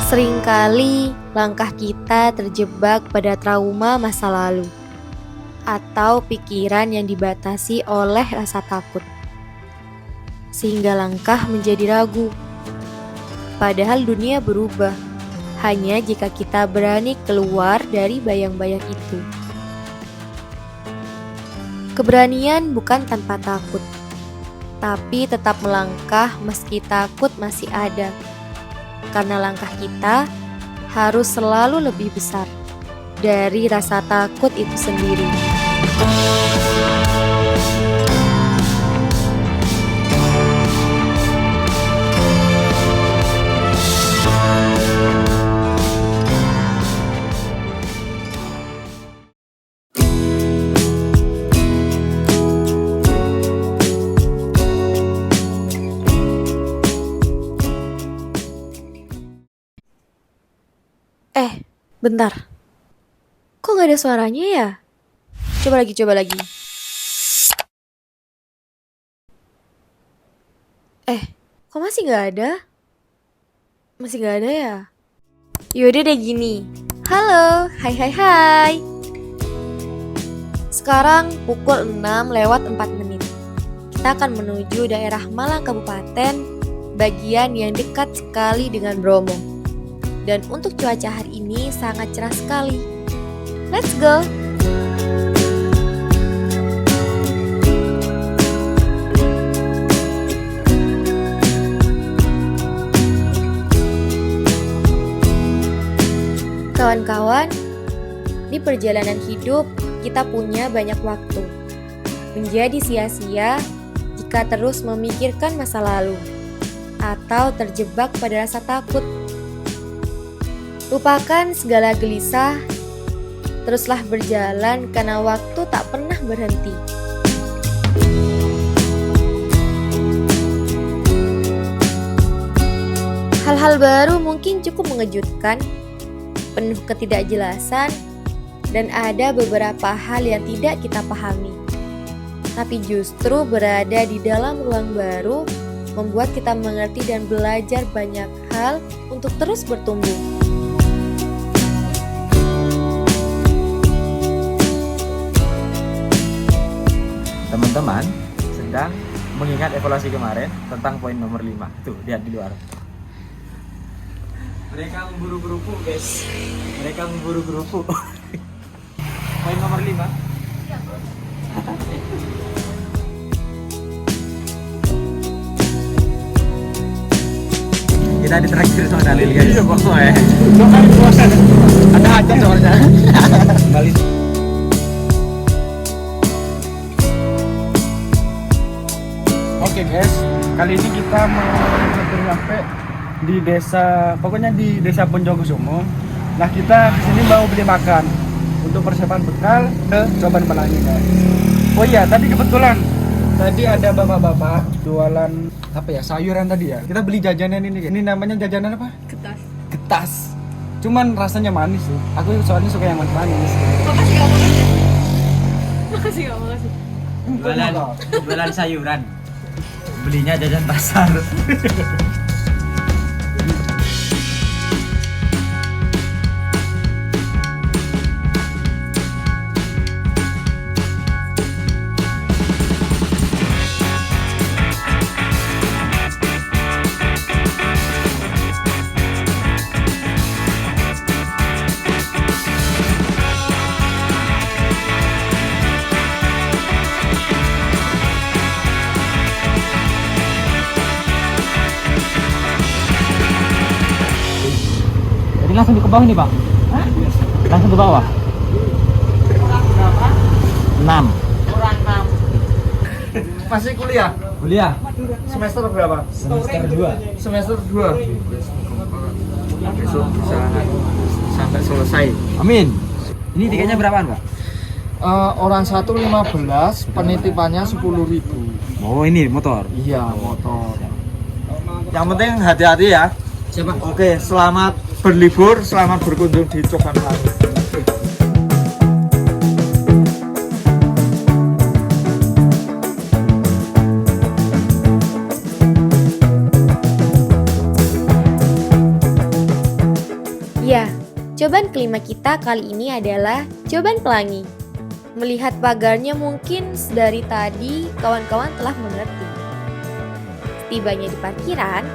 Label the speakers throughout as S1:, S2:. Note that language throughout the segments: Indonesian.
S1: Seringkali langkah kita terjebak pada trauma masa lalu atau pikiran yang dibatasi oleh rasa takut, sehingga langkah menjadi ragu. Padahal dunia berubah hanya jika kita berani keluar dari bayang-bayang itu. Keberanian bukan tanpa takut, tapi tetap melangkah meski takut masih ada. Karena langkah kita harus selalu lebih besar dari rasa takut itu sendiri. Bentar. Kok gak ada suaranya ya? Coba lagi. Kok masih gak ada? Masih gak ada ya? Yaudah deh gini. Halo, hai. Sekarang pukul 6:04. Kita akan menuju daerah Malang Kabupaten, bagian yang dekat sekali dengan Bromo. Dan untuk cuaca hari ini sangat cerah sekali. Let's go! Kawan-kawan, di perjalanan hidup kita punya banyak waktu. Menjadi sia-sia jika terus memikirkan masa lalu atau terjebak pada rasa takut. Lupakan segala gelisah, teruslah berjalan karena waktu tak pernah berhenti. Hal-hal baru mungkin cukup mengejutkan, penuh ketidakjelasan, dan ada beberapa hal yang tidak kita pahami. Tapi justru berada di dalam ruang baru membuat kita mengerti dan belajar banyak hal untuk terus bertumbuh.
S2: Teman-teman sedang mengingat evaluasi kemarin tentang poin nomor 5. Tuh, lihat di luar. Mereka memburu kerupu, guys. Mereka memburu kerupu. Poin nomor 5. Kita ditraktir sama Dalil, guys. Iya, pokoknya. Ada aja soalnya. Kembali.
S3: Oke guys, kali ini kita mau sampai di desa, pokoknya di desa Ponjogosumo. Nah kita kesini mau beli makan untuk persiapan bekal ke Coban Pelangi guys. Oh iya, tadi kebetulan tadi ada bapak-bapak jualan apa ya, sayuran tadi ya. Kita beli jajanan ini. Ini namanya jajanan apa? Getas. Cuman rasanya manis sih. Aku soalnya suka yang manis.
S4: Makasih.
S2: Jualan sayuran. Belinya jajan pasar. Langsung ke bawah nih, Bang? Hah? Langsung ke bawah?
S3: Orang berapa?
S2: 6.
S3: Orang 6. Masih kuliah?
S2: Kuliah?
S3: Semester berapa?
S2: Semester 2.
S3: Semester 2. Besok bisa sampai selesai.
S2: Amin. Ini tiketnya berapaan, Pak?
S3: Orang 1 15, penitipannya 10.000.
S2: Oh, ini motor.
S3: Iya, motor.
S5: Yang penting hati-hati ya.
S2: Siapa?
S5: Oke, selamat berlibur, selamat berkunjung di Coban Pelangi.
S1: Cobaan kelima kita kali ini adalah cobaan pelangi. Melihat pagarnya mungkin dari tadi kawan-kawan telah mengerti. Tibanya di parkiran.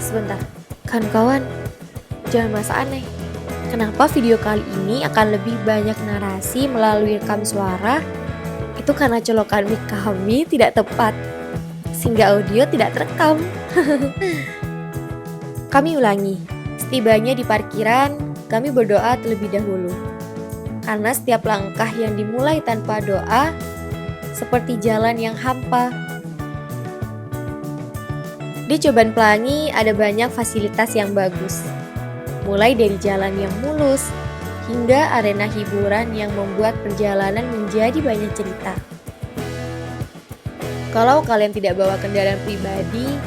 S1: Sebentar, kawan-kawan, jangan merasa aneh. Kenapa video kali ini akan lebih banyak narasi melalui rekam suara? Itu karena colokan mic kami tidak tepat, sehingga audio tidak terekam. Kami ulangi, setibanya di parkiran, kami berdoa terlebih dahulu. Karena setiap langkah yang dimulai tanpa doa, seperti jalan yang hampa. Di cobaan pelangi ada banyak fasilitas yang bagus. Mulai dari jalan yang mulus, hingga arena hiburan yang membuat perjalanan menjadi banyak cerita. Kalau kalian tidak bawa kendaraan pribadi,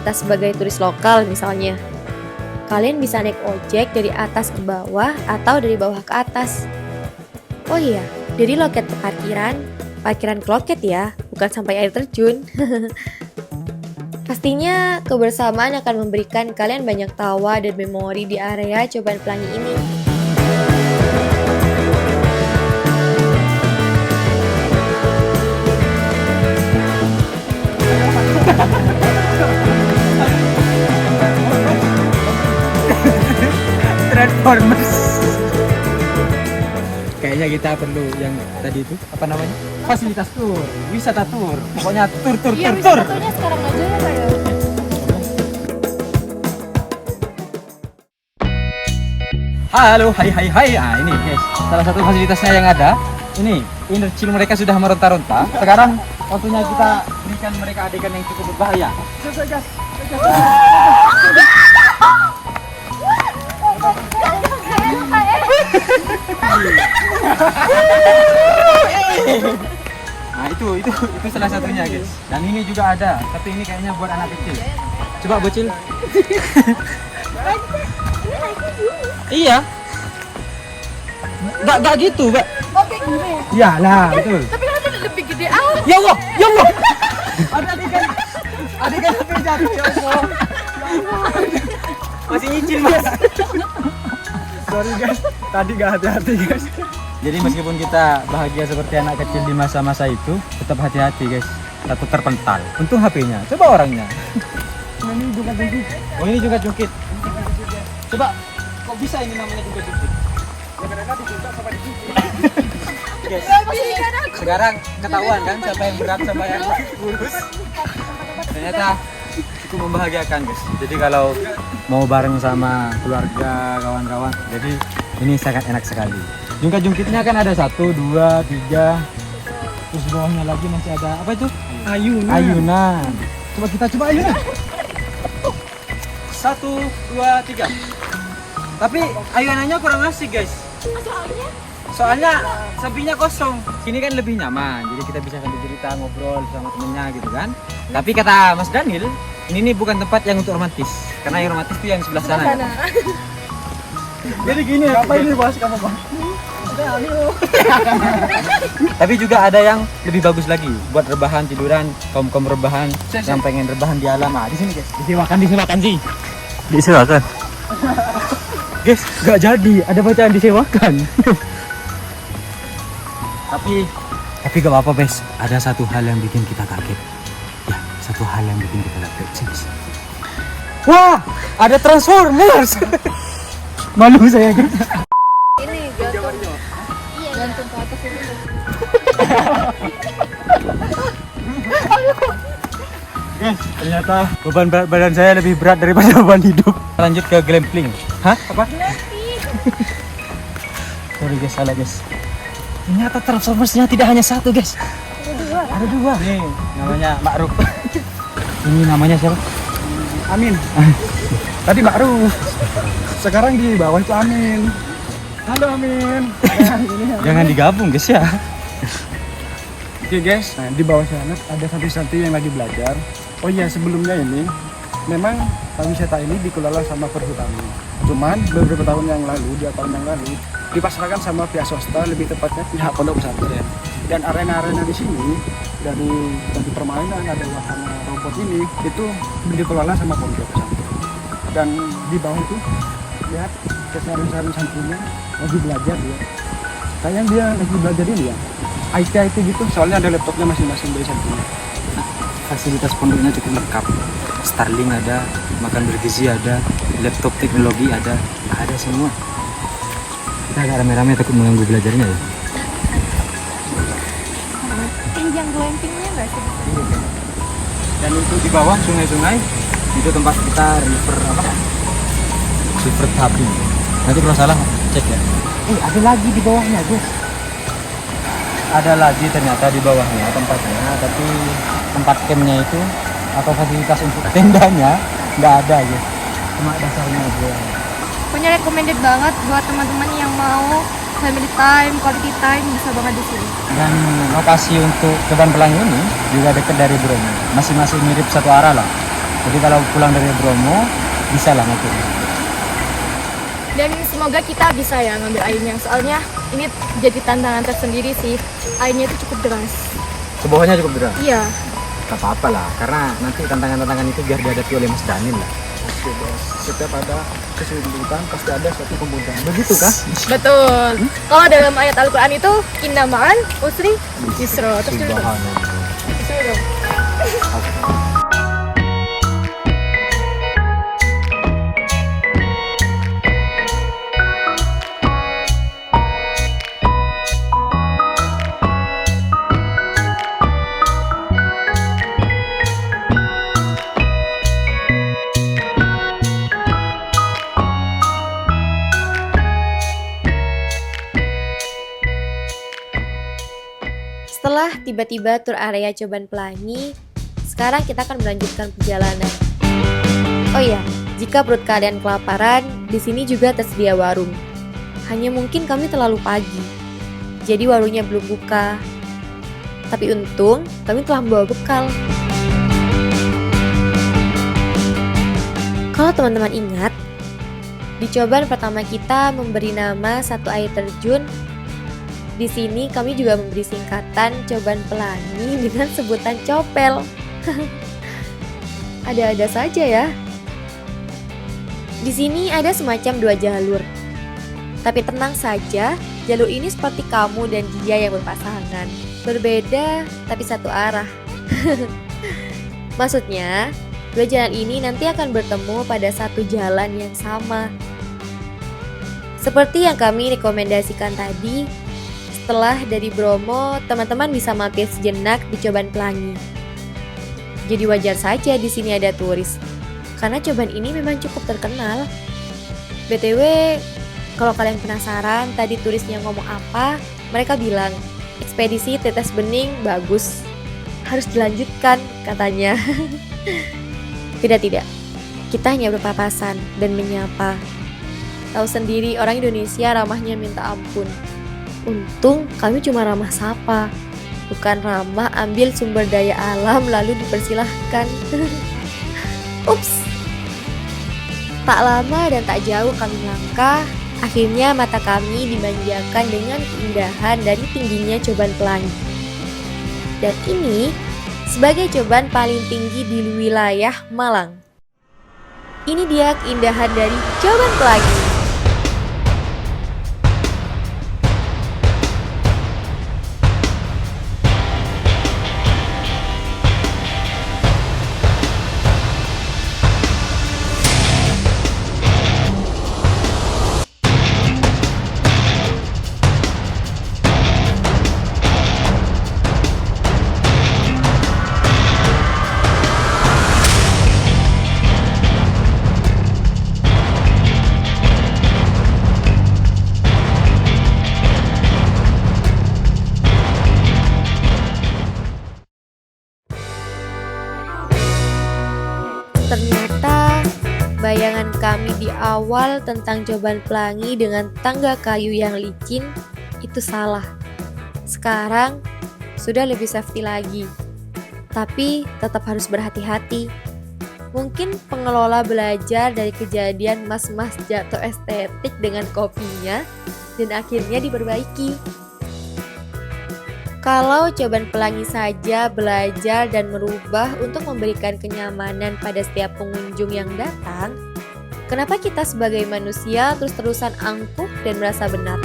S1: entah sebagai turis lokal misalnya, kalian bisa naik ojek dari atas ke bawah atau dari bawah ke atas. Oh iya, dari loket ke parkiran ke loket ya, bukan sampai air terjun. Pastinya kebersamaan akan memberikan kalian banyak tawa dan memori di area cobaan pelangi ini.
S2: Transformers. Kayaknya kita perlu yang tadi itu apa namanya? Fasilitas tour, wisata tour. Pokoknya tur.
S1: Wisatanya sekarang aja ya Pak ya?
S2: Halo, hai. Ini guys, salah satu fasilitasnya yang ada. Ini inner chill mereka sudah meronta-ronta. Sekarang waktunya kita berikan mereka adegan yang cukup berbahaya. Nah itu salah satunya guys. Dan ini juga ada, tapi ini kayaknya buat anak kecil. Coba bocil. Iya. Gak gitu, Mbak.
S4: Oke, gini.
S2: Iyalah, betul.
S4: Tapi kan lebih gede
S2: Ya Allah. Ada adegan sampai jatuh ya Allah. Masih nyicil, Mas.
S3: Sorry guys, tadi gak hati-hati guys.
S2: Jadi meskipun kita bahagia seperti anak kecil di masa-masa itu, tetap hati-hati guys. Takut terpental. Untung HP-nya. Coba orangnya.
S3: Ini juga jungkit.
S2: Oh ini juga jungkit. Coba, kok bisa ini namanya juga jungkit?
S3: Ya karena ditunjuk sama dijungkit.
S2: Guys, sekarang ketahuan kan siapa yang berat sama yang kurus. Ternyata cukup membahagiakan guys. Jadi kalau mau bareng sama keluarga, kawan-kawan, jadi ini sangat enak sekali. Jungkit-jungkitnya kan ada 1, 2, 3. Terus bawahnya lagi masih ada apa itu? Ayunan. Coba ayunan. 1, 2, 3. Tapi ayunannya kurang asik guys. Soalnya sampingnya kosong. Ini kan lebih nyaman. Jadi kita bisa sambil cerita, ngobrol sama temennya gitu kan. Tapi kata Mas Daniel, ini bukan tempat yang untuk romantis. Karena yang romantis itu yang sebelah sana.
S3: Jadi gini, apa ini bahas kamu bang?
S2: Tapi juga ada yang lebih bagus lagi buat rebahan, tiduran, kaum rebahan yang pengen rebahan di alam. Di sini guys. Disewakan sih. Disewakan. Guys, nggak jadi. Ada bacaan disewakan. Tapi gak apa-apa guys. Ada satu hal yang bikin kita kaget. Ya, satu hal yang bikin kita kaget. Sini. Wah, ada Transformers. Malu saya guys.
S4: Ini gantung. Iya, gantung ke atas ini.
S2: Guys, ternyata beban berat badan saya lebih berat daripada beban hidup. Lanjut ke glamping. Hah? Apa? Sorry guys, salah guys. Ternyata Transformersnya tidak hanya 1 guys. Ada 2. Nih, namanya Ma'ruf. Ini namanya siapa?
S3: Amin. Tadi Ma'ruf. Sekarang di bawah itu Amin. Halo Amin.
S2: Jangan digabung guys ya.
S3: Oke guys, nah di bawah sana ada santri-santri yang lagi belajar. Oh iya, sebelumnya ini memang wisata ini dikelola sama Perhutani. Cuman beberapa tahun yang lalu, 2 tahun yang lalu, dipasarkan sama pihak swasta, lebih tepatnya pihak pondok pesantren. Dan arena-arena di sini dari permainan, ada wahana robot ini itu dikelola sama pondok pesantren. Dan di bawah itu lihat ke sarung-sarung sampingnya lagi belajar dia. Kayaknya dia lagi belajar ini ya. IT gitu, soalnya ada laptopnya masing-masing dari sampingnya.
S2: Fasilitas pondoknya cukup lengkap. Starlink ada, makan bergizi ada, laptop teknologi ada semua. Kita agak rame-rame takut mengganggu belajarnya ya.
S4: Yang glampingnya nggak sih?
S2: Dan untuk di bawah sungai-sungai itu tempat kita river Tabi. Nanti kalau salah cek ya. Ada lagi di bawahnya guys. Ada lagi ternyata di bawahnya tempatnya, tapi tempat campnya itu atau fasilitas untuk tendanya nggak ada guys. Cuma dasarnya aja.
S4: Pokoknya recommended banget buat teman-teman yang mau family time, quality time, bisa banget di sini.
S2: Dan lokasi untuk Coban Pelangi ini juga dekat dari Bromo. Masing-masing mirip satu arah lah. Jadi kalau pulang dari Bromo bisa lah makin.
S4: Dan semoga kita bisa ya ngambil airnya. Soalnya ini jadi tantangan tersendiri sih. Airnya itu cukup deras.
S2: Ke bawahnya cukup deras.
S4: Iya.
S2: Gak apa-apa lah, karena nanti tantangan-tantangan itu biar dihadapi oleh Mas Daniel lah.
S3: Oke bos, setiap ada kesulitan pasti ada suatu kemudahan. Begitu kah?
S4: Betul. Kalau dalam ayat Al-Quran itu inna ma'al usri yusra. Terus dulu.
S2: Subhanallah.
S4: Terus dulu.
S1: Setelah tiba-tiba tur area Coban Pelangi, sekarang kita akan melanjutkan perjalanan. Oh iya, jika perut kalian kelaparan, di sini juga tersedia warung. Hanya mungkin kami terlalu pagi, jadi warungnya belum buka. Tapi untung, kami telah membawa bekal. Kalau teman-teman ingat, di Coban pertama kita memberi nama satu air terjun. Di sini kami juga memberi singkatan Coban Pelangi dengan sebutan Copel. Ada-ada saja ya. Di sini ada semacam 2 jalur. Tapi tenang saja, jalur ini seperti kamu dan dia yang berpasangan. Berbeda tapi satu arah. Maksudnya, 2 jalan ini nanti akan bertemu pada satu jalan yang sama. Seperti yang kami rekomendasikan tadi, setelah dari Bromo, teman-teman bisa mampir sejenak di Coban Pelangi. Jadi wajar saja di sini ada turis, karena Coban ini memang cukup terkenal. BTW, kalau kalian penasaran tadi turisnya ngomong apa, mereka bilang, ekspedisi Tetes Bening bagus, harus dilanjutkan katanya. Tidak, kita hanya berpapasan dan menyapa. Tahu sendiri orang Indonesia ramahnya minta ampun. Untung kami cuma ramah sapa, bukan ramah ambil sumber daya alam lalu dipersilahkan. Ups. Tak lama dan tak jauh kami melangkah, akhirnya mata kami dimanjakan dengan keindahan dari tingginya Coban Pelangi. Dan ini sebagai coban paling tinggi di wilayah Malang. Ini dia keindahan dari Coban Pelangi. Ternyata bayangan kami di awal tentang Coban Pelangi dengan tangga kayu yang licin itu salah. Sekarang sudah lebih safety lagi, tapi tetap harus berhati-hati. Mungkin pengelola belajar dari kejadian mas-mas jatuh estetik dengan kopinya dan akhirnya diperbaiki. Kalau Coban Pelangi saja belajar dan merubah untuk memberikan kenyamanan pada setiap pengunjung yang datang, Kenapa kita sebagai manusia terus-terusan angkuh dan merasa benar?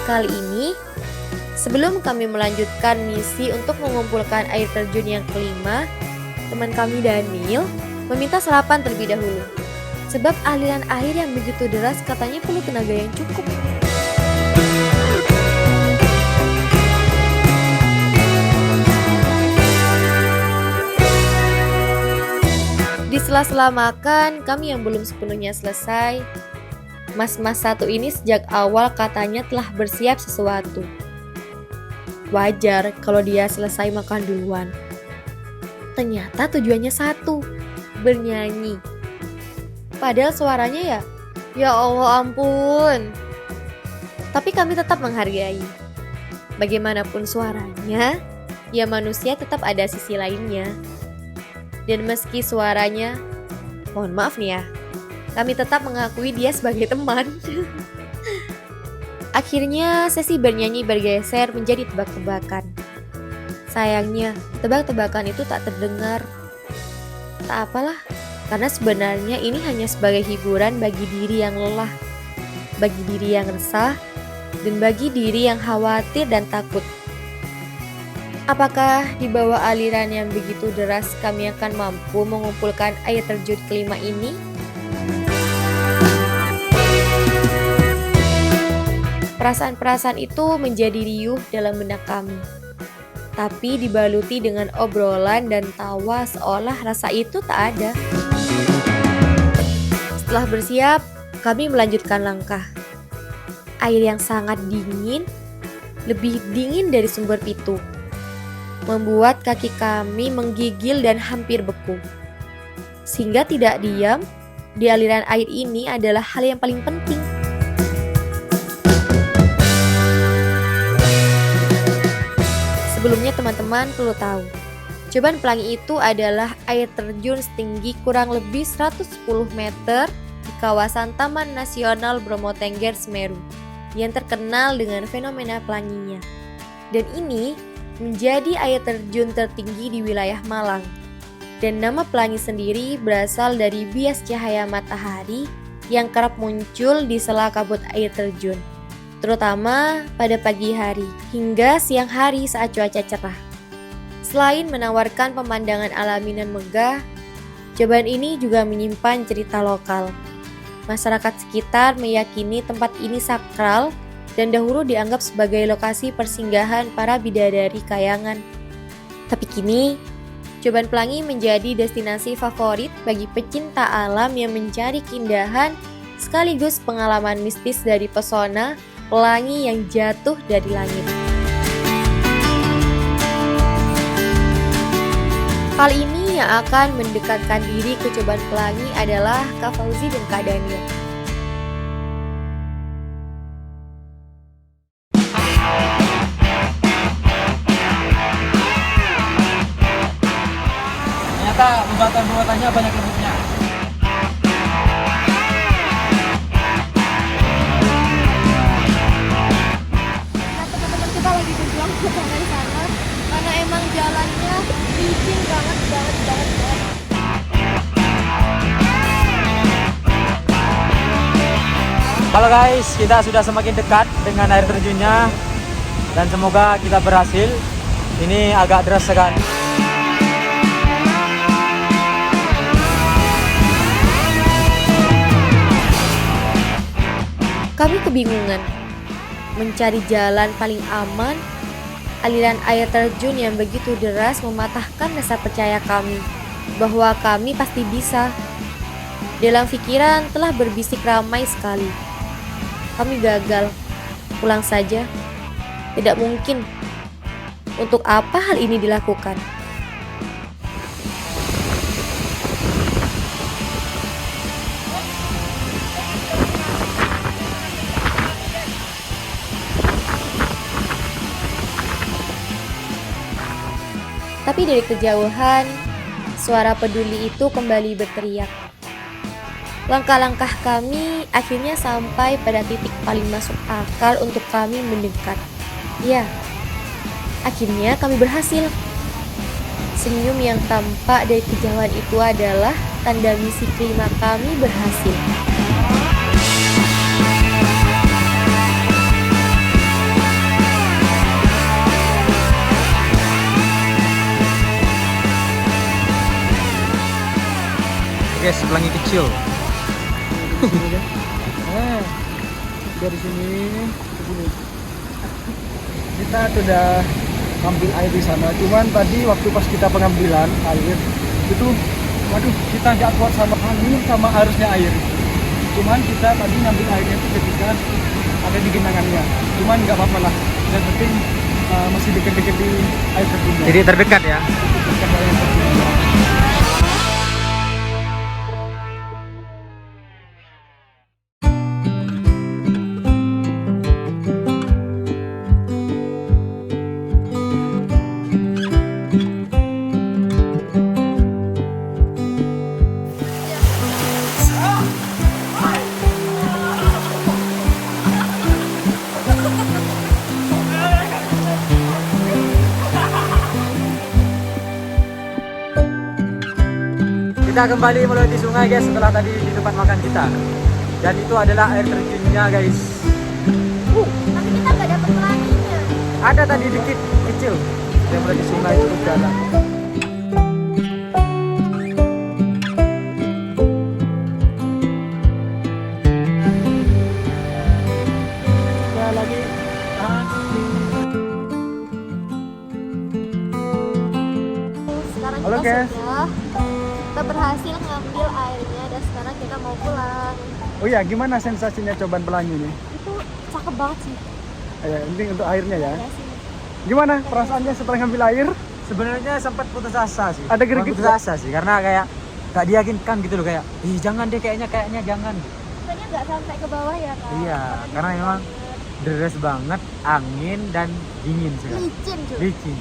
S1: Kali ini, sebelum kami melanjutkan misi untuk mengumpulkan air terjun yang kelima, teman kami Daniel meminta sarapan terlebih dahulu. Sebab aliran air yang begitu deras katanya perlu tenaga yang cukup. Di sela-sela makan, kami yang belum sepenuhnya selesai, mas-mas satu ini sejak awal katanya telah bersiap sesuatu. Wajar kalau dia selesai makan duluan. Ternyata tujuannya satu, bernyanyi. Padahal suaranya ya Allah ampun. Tapi kami tetap menghargai. Bagaimanapun suaranya, ya manusia tetap ada sisi lainnya. Dan meski suaranya, mohon maaf nih ya, kami tetap mengakui dia sebagai teman. Akhirnya sesi bernyanyi bergeser menjadi tebak-tebakan. Sayangnya, tebak-tebakan itu tak terdengar. Tak apalah, karena sebenarnya ini hanya sebagai hiburan bagi diri yang lelah, bagi diri yang resah, dan bagi diri yang khawatir dan takut. Apakah di bawah aliran yang begitu deras kami akan mampu mengumpulkan air terjun kelima ini? Perasaan-perasaan itu menjadi riuh dalam benak kami. Tapi dibaluti dengan obrolan dan tawa seolah rasa itu tak ada. Setelah bersiap, kami melanjutkan langkah. Air yang sangat dingin, lebih dingin dari sumber pitu, membuat kaki kami menggigil dan hampir beku. Sehingga tidak diam, di aliran air ini adalah hal yang paling penting. Sebelumnya teman-teman perlu tahu, Coban Pelangi itu adalah air terjun setinggi kurang lebih 110 meter di kawasan Taman Nasional Bromo Tengger Semeru yang terkenal dengan fenomena pelanginya. Dan ini menjadi air terjun tertinggi di wilayah Malang. Dan nama pelangi sendiri berasal dari bias cahaya matahari yang kerap muncul di sela kabut air terjun, terutama pada pagi hari hingga siang hari saat cuaca cerah. Selain menawarkan pemandangan alami dan megah, Coban ini juga menyimpan cerita lokal. Masyarakat sekitar meyakini tempat ini sakral dan dahulu dianggap sebagai lokasi persinggahan para bidadari kayangan. Tapi kini, Coban Pelangi menjadi destinasi favorit bagi pecinta alam yang mencari keindahan sekaligus pengalaman mistis dari pesona pelangi yang jatuh dari langit. Hal ini yang akan mendekatkan diri ke Coban Pelangi adalah Kak Fauzi dan Kak Daniel.
S2: Ternyata pembuatan-pembuatannya banyak lembutnya.
S4: Teman-teman kita lagi berjuang ke sana karena emang jalannya licin banget.
S2: Halo guys, kita sudah semakin dekat dengan air terjunnya dan semoga kita berhasil. Ini agak deras sekali.
S1: Kami kebingungan mencari jalan paling aman. Aliran air terjun yang begitu deras mematahkan rasa percaya kami bahwa kami pasti bisa. Dalam pikiran telah berbisik ramai sekali. Kami gagal, pulang saja. Tidak mungkin. Untuk apa hal ini dilakukan? Tapi dari kejauhan, suara peduli itu kembali berteriak. Langkah-langkah kami akhirnya sampai pada titik paling masuk akal untuk kami mendekat. Ya, akhirnya kami berhasil. Senyum yang tampak dari kejauhan itu adalah tanda misi kelima kami berhasil.
S2: Guys, pelangi kecil.
S3: Nah, dari sini ke sini. Kita sudah ngambil air di sana. Cuman tadi waktu pas kita pengambilan air itu, waduh, kita nggak kuat sama angin sama arusnya air. Cuman kita tadi ngambil airnya itu ketika ada di genangannya. Cuman nggak apa-apa lah. Yang penting masih deket-deket di air terjunnya.
S2: Jadi terdekat ya.
S3: Dekat dari air terjunnya.
S2: Kita kembali melewati sungai guys setelah tadi di tempat makan kita. Dan itu adalah air terjunnya guys.
S4: Tapi kita nggak dapat pelanginya.
S2: Ada tadi dikit kecil. Kita melewati sungai itu jalan.
S3: Kita lagi
S4: Sekarang
S3: Halo,
S4: kita
S3: guys.
S4: kita berhasil ngambil airnya dan sekarang kita mau pulang.
S3: Oh iya, gimana sensasinya cobaan pelangi ini?
S4: Itu cakep banget sih.
S3: Ya, penting untuk airnya ya.
S4: Ya sih.
S3: Gimana perasaannya setelah ngambil air?
S2: Sebenarnya sempat putus asa sih.
S3: Ada
S2: Bukan
S3: greget
S2: putus
S3: nggak?
S2: asa sih karena kayak gak diyakinkan gitu loh, kayak ih jangan deh, kayaknya jangan.
S4: Kayaknya nggak sampai ke bawah ya kan?
S2: Iya, karena memang deres banget, angin dan dingin sekali.
S4: licin cuy.
S2: Licin.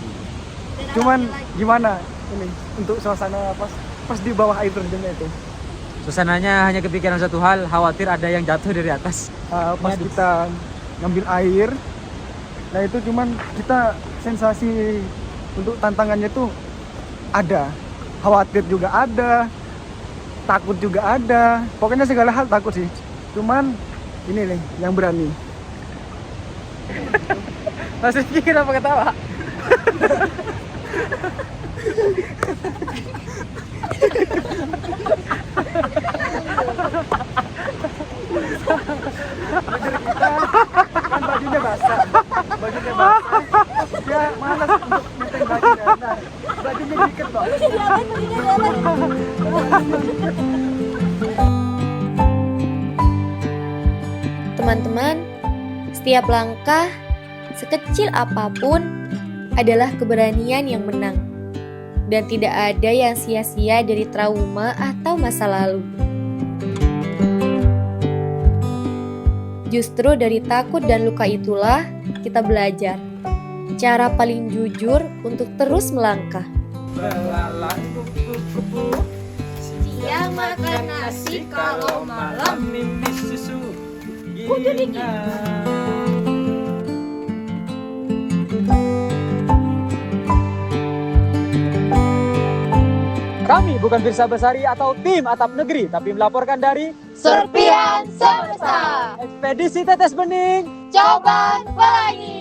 S4: Dan
S3: Cuman
S4: lagi.
S3: gimana ini untuk suasana pas di bawah air terjunnya itu?
S2: Suasananya hanya kepikiran satu hal, khawatir ada yang jatuh dari atas.
S3: Pas
S2: Aduh.
S3: kita ngambil air, nah itu cuman kita sensasi untuk tantangannya tuh ada, khawatir juga ada, takut juga ada, pokoknya segala hal takut sih. Cuman ini nih yang berani.
S2: Mas Rizky kenapa ketawa?
S3: Kan bajunya basah, dia malas untuk nyenteng bajunya. Nah, bajunya diikat kok.
S1: Teman-teman, setiap langkah, sekecil apapun, adalah keberanian yang menang. Dan tidak ada yang sia-sia dari trauma atau masa lalu. Justru dari takut dan luka itulah kita belajar cara paling jujur untuk terus melangkah.
S4: Siang makan nasi, kalau malam
S2: mimpi susu.
S4: kok jadi gitu?
S2: Kami bukan Firsa Besari atau tim Atap Negeri, tapi melaporkan dari
S4: Serpihan Semesta,
S2: Ekspedisi Tetes Bening.
S4: Coban Pelangi.